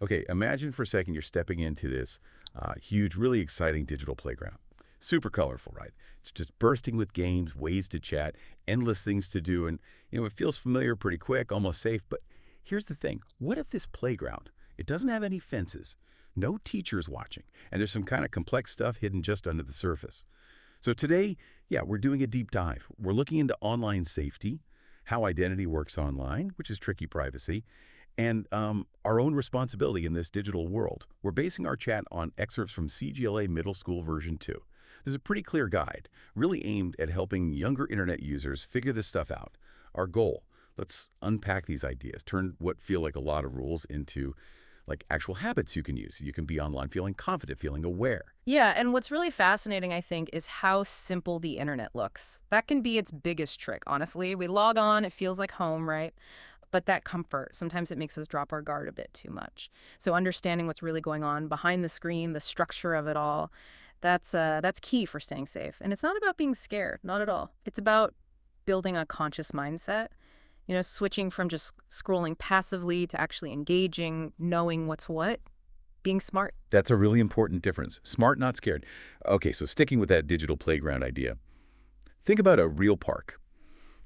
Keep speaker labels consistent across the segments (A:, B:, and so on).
A: Okay, imagine for a second you're stepping into this huge, really exciting digital playground. Super colorful, right? It's just bursting with games, ways to chat, endless things to do, and it feels familiar pretty quick, almost safe. But here's the thing: what if this playground, it doesn't have any fences, no teachers watching, and there's some kind of complex stuff hidden just under the surface? So today, yeah, we're doing a deep dive. We're looking into online safety, how identity works online, which is tricky privacy, and our own responsibility in this digital world. We're basing our chat on excerpts from CGLA Middle School version 2. This is a pretty clear guide, really aimed at helping younger internet users figure this stuff out. Our goal, let's unpack these ideas, turn what feel like a lot of rules into like actual habits you can use. You can be online feeling confident, feeling aware.
B: Yeah, and what's really fascinating, I think, is how simple the internet looks. That can be its biggest trick, honestly. We log on, it feels like home, right? But that comfort, sometimes it makes us drop our guard a bit too much. So understanding what's really going on behind the screen, the structure of it all, that's key for staying safe. And it's not about being scared, not at all. It's about building a conscious mindset, switching from just scrolling passively to actually engaging, knowing what's what, being smart.
A: That's a really important difference. Smart, not scared. Okay, so sticking with that digital playground idea, think about a real park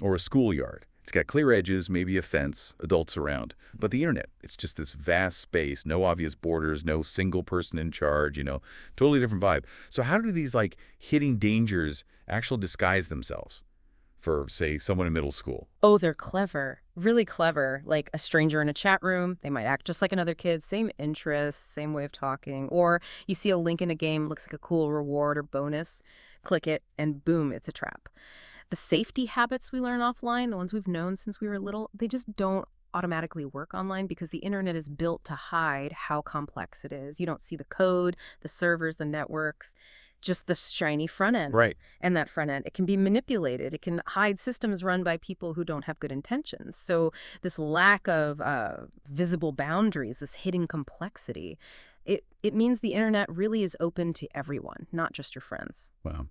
A: or a schoolyard. It's got clear edges, maybe a fence, adults around. But the internet, it's just this vast space, no obvious borders, no single person in charge, totally different vibe. So how do these like hidden dangers actually disguise themselves for, say, someone in middle school?
B: Oh, they're clever, really clever. Like a stranger in a chat room, they might act just like another kid, same interests, same way of talking. Or you see a link in a game, looks like a cool reward or bonus, click it, and boom, it's a trap. The safety habits we learn offline, the ones we've known since we were little, they just don't automatically work online because the internet is built to hide how complex it is. You don't see the code, the servers, the networks, just the shiny front end.
A: Right.
B: And that front end, it can be manipulated. It can hide systems run by people who don't have good intentions. So this lack of visible boundaries, this hidden complexity, it means the internet really is open to everyone, not just your friends.
A: Wow.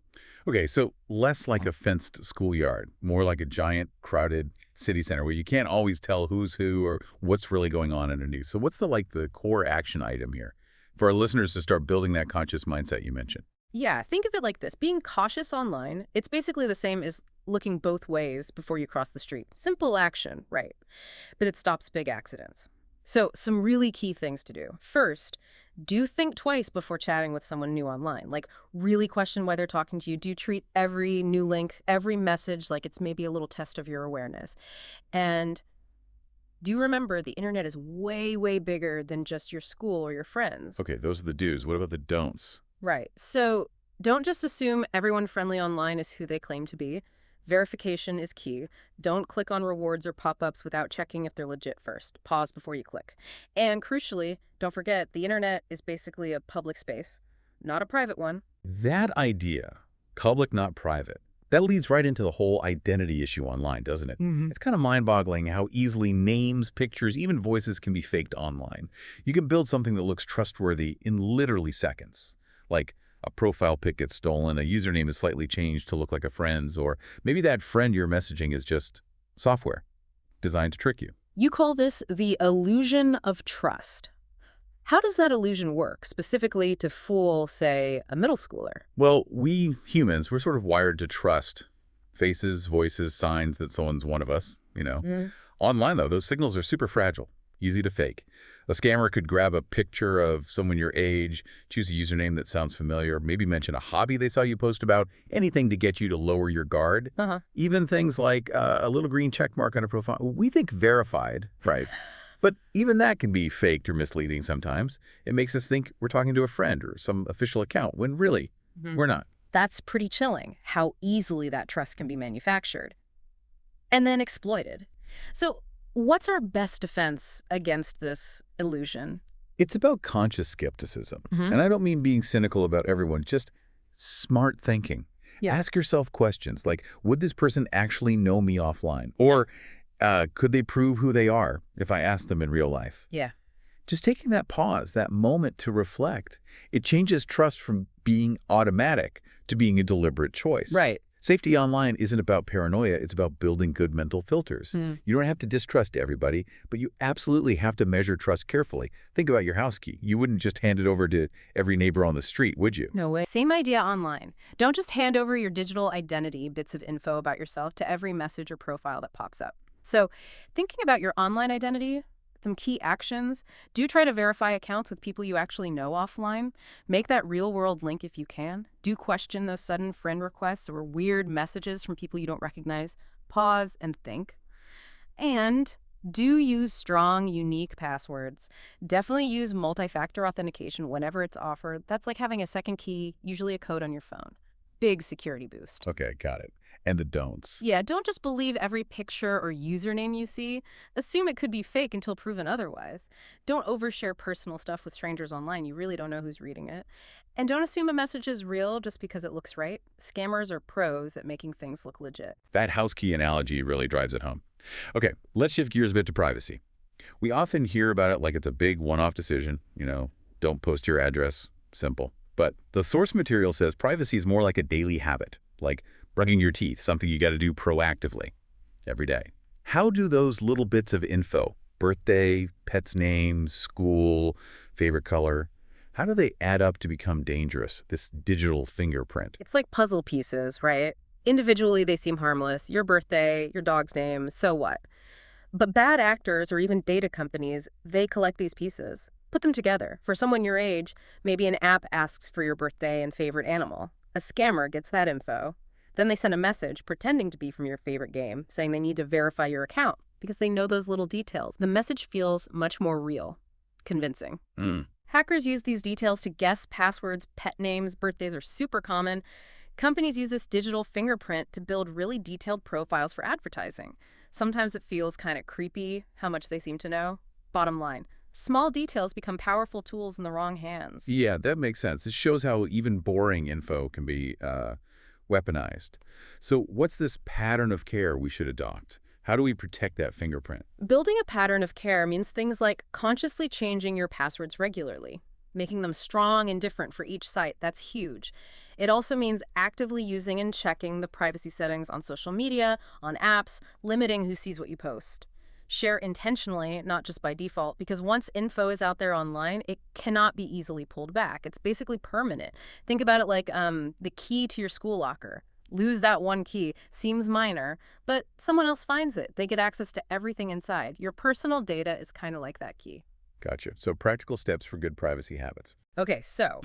A: Okay, so less like a fenced schoolyard, more like a giant, crowded city center where you can't always tell who's who or what's really going on underneath. So what's the core action item here for our listeners to start building that conscious mindset you mentioned?
B: Yeah, think of it like this. Being cautious online, it's basically the same as looking both ways before you cross the street. Simple action, right? But it stops big accidents. So some really key things to do. First, do think twice before chatting with someone new online. Like, really question why they're talking to you. Do treat every new link, every message like it's maybe a little test of your awareness. And do remember the internet is way, way bigger than just your school or your friends.
A: Okay, those are the do's. What about the don'ts?
B: Right. So don't just assume everyone friendly online is who they claim to be. Verification is key. Don't click on rewards or pop-ups without checking if they're legit first. Pause before you click. And crucially, don't forget, the internet is basically a public space, not a private one.
A: That idea, public, not private, that leads right into the whole identity issue online, doesn't it? It's kind of mind-boggling how easily names, pictures, even voices can be faked online. You can build something that looks trustworthy in literally seconds. Like a profile pic gets stolen, a username is slightly changed to look like a friend's, or maybe that friend you're messaging is just software designed to trick you.
B: You call this the illusion of trust. How does that illusion work, specifically to fool, say, a middle schooler?
A: Well, we humans, we're sort of wired to trust faces, voices, signs that someone's one of us. Online, though, those signals are super fragile, easy to fake. A scammer could grab a picture of someone your age, choose a username that sounds familiar, maybe mention a hobby they saw you post about, anything to get you to lower your guard. Even things like a little green check mark on a profile. We think verified, right? But even that can be faked or misleading sometimes. It makes us think we're talking to a friend or some official account, when really, we're not.
B: That's pretty chilling, how easily that trust can be manufactured and then exploited. So what's our best defense against this illusion?
A: It's about conscious skepticism. And I don't mean being cynical about everyone, just smart thinking.
B: Yeah.
A: Ask yourself questions like, would this person actually know me offline? Or could they prove who they are if I asked them in real life?
B: Yeah.
A: Just taking that pause, that moment to reflect, it changes trust from being automatic to being a deliberate choice.
B: Right.
A: Safety online isn't about paranoia, it's about building good mental filters. You don't have to distrust everybody, but you absolutely have to measure trust carefully. Think about your house key. You wouldn't just hand it over to every neighbor on the street, would you?
B: No way. Same idea online. Don't just hand over your digital identity, bits of info about yourself, to every message or profile that pops up. So, thinking about your online identity, some key actions: do try to verify accounts with people you actually know offline. Make that real-world link if you can. Do question those sudden friend requests or weird messages from people you don't recognize. Pause and think. And do use strong, unique passwords. Definitely use multi-factor authentication whenever it's offered. That's like having a second key, usually a code on your phone. Big security boost.
A: Okay, got it. And the don'ts.
B: Yeah, don't just believe every picture or username you see. Assume it could be fake until proven otherwise. Don't overshare personal stuff with strangers online. You really don't know who's reading it. And don't assume a message is real just because it looks right. Scammers are pros at making things look legit.
A: That house key analogy really drives it home. Okay, let's shift gears a bit to privacy. We often hear about it like it's a big one-off decision. Don't post your address. Simple. But the source material says privacy is more like a daily habit, like brushing your teeth, something you got to do proactively every day. How do those little bits of info, birthday, pet's name, school, favorite color, how do they add up to become dangerous, this digital fingerprint?
B: It's like puzzle pieces, right? Individually, they seem harmless. Your birthday, your dog's name, so what? But bad actors or even data companies, they collect these pieces. Put them together. For someone your age, maybe an app asks for your birthday and favorite animal. A scammer gets that info. Then they send a message pretending to be from your favorite game, saying they need to verify your account because they know those little details. The message feels much more real, convincing. Hackers use these details to guess passwords, pet names, birthdays are super common. Companies use this digital fingerprint to build really detailed profiles for advertising. Sometimes it feels kind of creepy how much they seem to know. Bottom line, small details become powerful tools in the wrong hands.
A: Yeah, that makes sense. It shows how even boring info can be weaponized. So what's this pattern of care we should adopt? How do we protect that fingerprint?
B: Building a pattern of care means things like consciously changing your passwords regularly, making them strong and different for each site. That's huge. It also means actively using and checking the privacy settings on social media, on apps, limiting who sees what you post. Share intentionally, not just by default, because once info is out there online, it cannot be easily pulled back. It's basically permanent. Think about it like the key to your school locker. Lose that one key. Seems minor, but someone else finds it. They get access to everything inside. Your personal data is kind of like that key.
A: Gotcha. So practical steps for good privacy habits.
B: Okay, so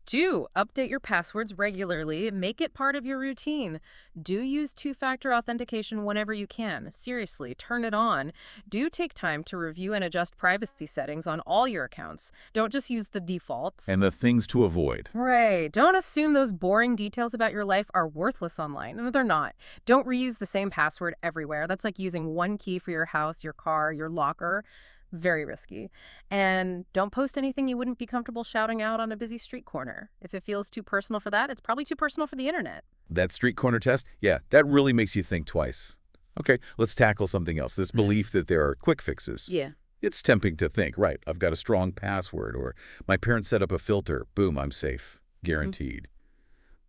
B: do update your passwords regularly. Make it part of your routine. Do use two-factor authentication whenever you can. Seriously, turn it on. Do take time to review and adjust privacy settings on all your accounts. Don't just use the defaults.
A: And the things to avoid.
B: Right. Don't assume those boring details about your life are worthless online. No, they're not. Don't reuse the same password everywhere. That's like using one key for your house, your car, your locker. Very risky. And don't post anything you wouldn't be comfortable shouting out on a busy street corner. If it feels too personal for that, it's probably too personal for the internet.
A: That street corner test? Yeah, that really makes you think twice. Okay, let's tackle something else. This belief that there are quick fixes.
B: Yeah.
A: It's tempting to think, right, I've got a strong password, or my parents set up a filter. Boom, I'm safe. Guaranteed.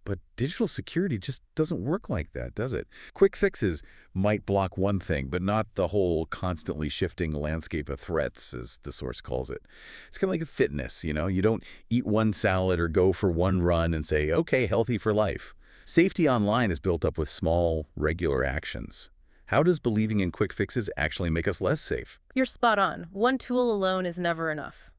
A: But digital security just doesn't work like that, does it? Quick fixes might block one thing, but not the whole constantly shifting landscape of threats, as the source calls it. It's kind of like fitness, You don't eat one salad or go for one run and say, okay, healthy for life. Safety online is built up with small, regular actions. How does believing in quick fixes actually make us less safe?
B: You're spot on. One tool alone is never enough.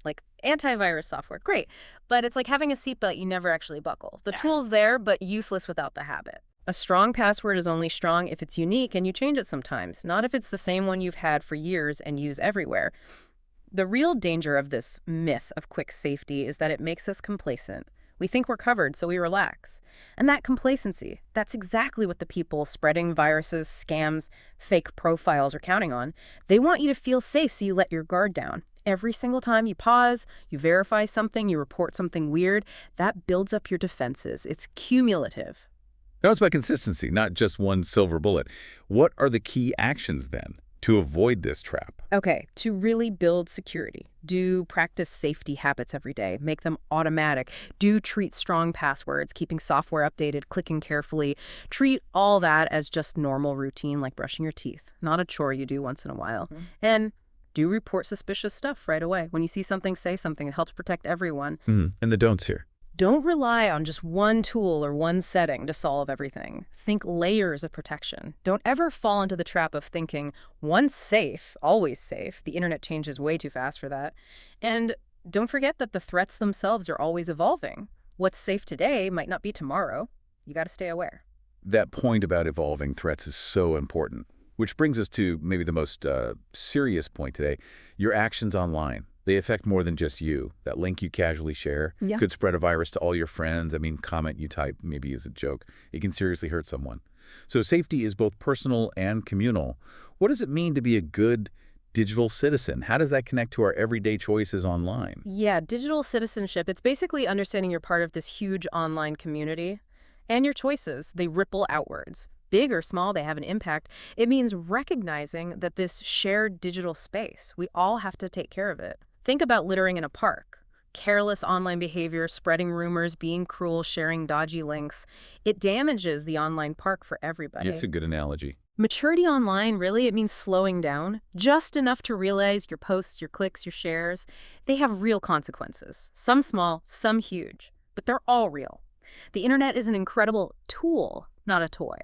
B: Like antivirus software, great. But it's like having a seatbelt you never actually buckle. The tool's there, but useless without the habit. A strong password is only strong if it's unique and you change it sometimes, not if it's the same one you've had for years and use everywhere. The real danger of this myth of quick safety is that it makes us complacent. We think we're covered, so we relax. And that complacency, that's exactly what the people spreading viruses, scams, fake profiles are counting on. They want you to feel safe, so you let your guard down. Every single time you pause, you verify something, you report something weird, that builds up your defenses. It's cumulative.
A: Now it's about consistency, not just one silver bullet. What are the key actions then? To avoid this trap.
B: Okay, to really build security, do practice safety habits every day, make them automatic, do treat strong passwords, keeping software updated, clicking carefully, treat all that as just normal routine like brushing your teeth, not a chore you do once in a while. And do report suspicious stuff right away. When you see something, say something. It helps protect everyone.
A: And the don'ts here.
B: Don't rely on just one tool or one setting to solve everything. Think layers of protection. Don't ever fall into the trap of thinking, once safe, always safe. The internet changes way too fast for that. And don't forget that the threats themselves are always evolving. What's safe today might not be tomorrow. You got to stay aware.
A: That point about evolving threats is so important. Which brings us to maybe the most serious point today, your actions online. They affect more than just you. That link you casually share could spread a virus to all your friends. I mean, comment you type maybe is a joke. It can seriously hurt someone. So safety is both personal and communal. What does it mean to be a good digital citizen? How does that connect to our everyday choices online?
B: Yeah, digital citizenship, it's basically understanding you're part of this huge online community. And your choices, they ripple outwards. Big or small, they have an impact. It means recognizing that this shared digital space, we all have to take care of it. Think about littering in a park. Careless online behavior, spreading rumors, being cruel, sharing dodgy links. It damages the online park for everybody.
A: It's a good analogy.
B: Maturity online, really, it means slowing down, just enough to realize your posts, your clicks, your shares, they have real consequences. Some small, some huge, but they're all real. The internet is an incredible tool, not a toy.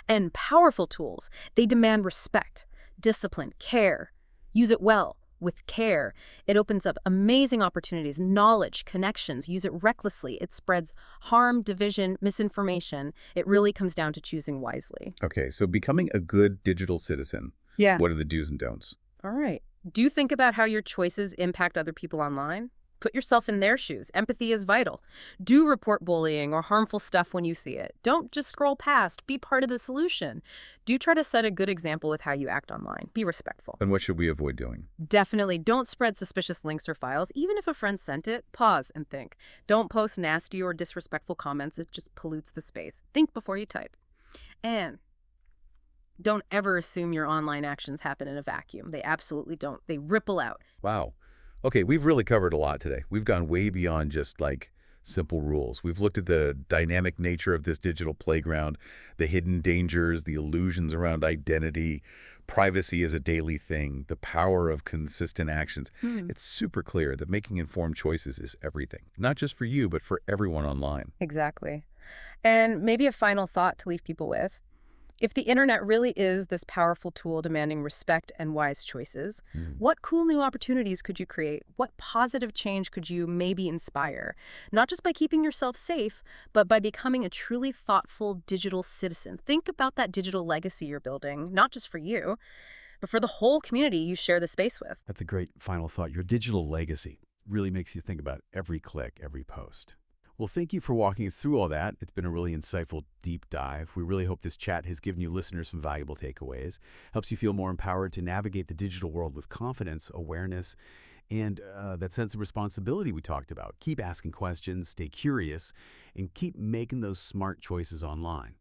B: And powerful tools, they demand respect, discipline, care. Use it well, with care. It opens up amazing opportunities, knowledge, connections. Use it recklessly. It spreads harm, division, misinformation. It really comes down to choosing wisely.
A: Okay, so becoming a good digital citizen.
B: Yeah.
A: What are the do's and don'ts?
B: All right. Do think about how your choices impact other people online. Put yourself in their shoes. Empathy is vital. Do report bullying or harmful stuff when you see it. Don't just scroll past. Be part of the solution. Do try to set a good example with how you act online. Be respectful.
A: And what should we avoid doing?
B: Definitely don't spread suspicious links or files. Even if a friend sent it, pause and think. Don't post nasty or disrespectful comments. It just pollutes the space. Think before you type. And don't ever assume your online actions happen in a vacuum. They absolutely don't. They ripple out.
A: Wow. Okay, we've really covered a lot today. We've gone way beyond just like simple rules. We've looked at the dynamic nature of this digital playground, the hidden dangers, the illusions around identity, privacy as a daily thing, the power of consistent actions. It's super clear that making informed choices is everything, not just for you, but for everyone online.
B: Exactly. And maybe a final thought to leave people with. If the internet really is this powerful tool demanding respect and wise choices, what cool new opportunities could you create? What positive change could you maybe inspire? Not just by keeping yourself safe, but by becoming a truly thoughtful digital citizen. Think about that digital legacy you're building, not just for you, but for the whole community you share the space with.
C: That's a great final thought. Your digital legacy really makes you think about every click, every post. Well, thank you for walking us through all that. It's been a really insightful deep dive. We really hope this chat has given you listeners some valuable takeaways, helps you feel more empowered to navigate the digital world with confidence, awareness, and that sense of responsibility we talked about. Keep asking questions, stay curious, and keep making those smart choices online.